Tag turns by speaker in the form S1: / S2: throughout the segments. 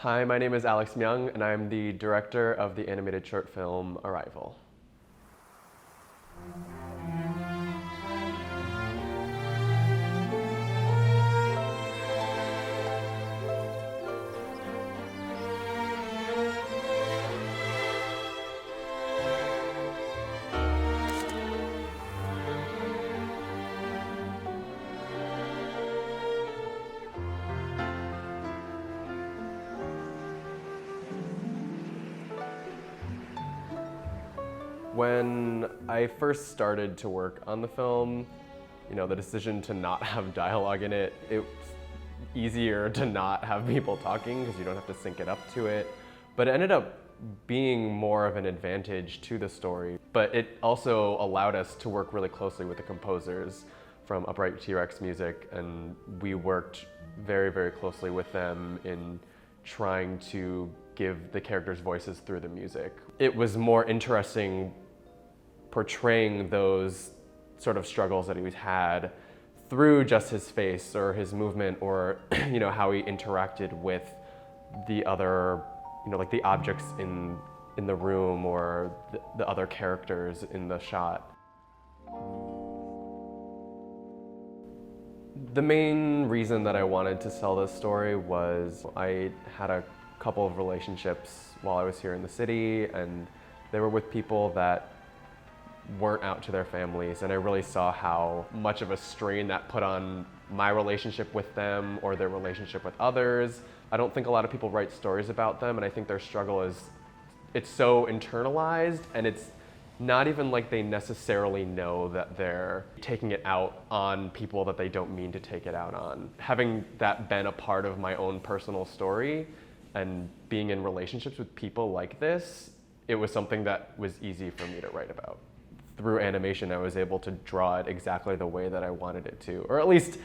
S1: Hi, my name is Alex Myung, and I'm the director of the animated short film Arrival. When I first started to work on the film, the decision to not have dialogue in it, it's easier to not have people talking because you don't have to sync it up to it. But it ended up being more of an advantage to the story. But it also allowed us to work really closely with the composers from Upright T-Rex Music, and we worked very, very closely with them in trying to give the characters voices through the music. It was more interesting portraying those sort of struggles that he had through just his face or his movement or how he interacted with the other, like the objects in the room or the other characters in the shot. The main reason that I wanted to tell this story was I had a couple of relationships while I was here in the city, and they were with people that weren't out to their families, and I really saw how much of a strain that put on my relationship with them or their relationship with others. I don't think a lot of people write stories about them, and I think their struggle it's so internalized, and it's not even like they necessarily know that they're taking it out on people that they don't mean to take it out on. Having that been a part of my own personal story and being in relationships with people like this, it was something that was easy for me to write about. Through animation, I was able to draw it exactly the way that I wanted it to, or at least,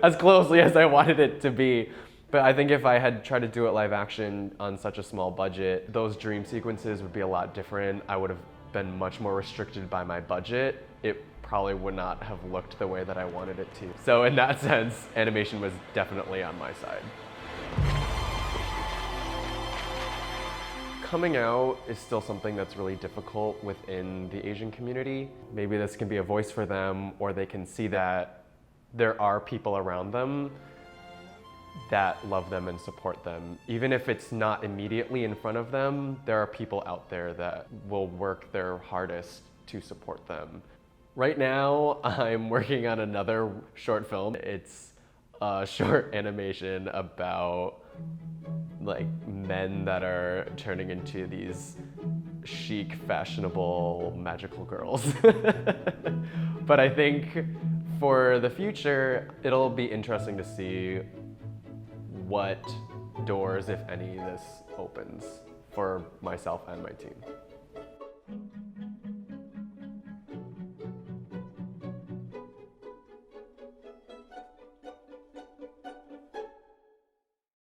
S1: as closely as I wanted it to be. But I think if I had tried to do it live action on such a small budget, those dream sequences would be a lot different. I would have been much more restricted by my budget. It probably would not have looked the way that I wanted it to. So in that sense, animation was definitely on my side. Coming out is still something that's really difficult within the Asian community. Maybe this can be a voice for them, or they can see that there are people around them that love them and support them. Even if it's not immediately in front of them, there are people out there that will work their hardest to support them. Right now, I'm working on another short film. It's a short animation about men that are turning into these chic, fashionable, magical girls. But I think for the future, it'll be interesting to see what doors, if any, this opens for myself and my team.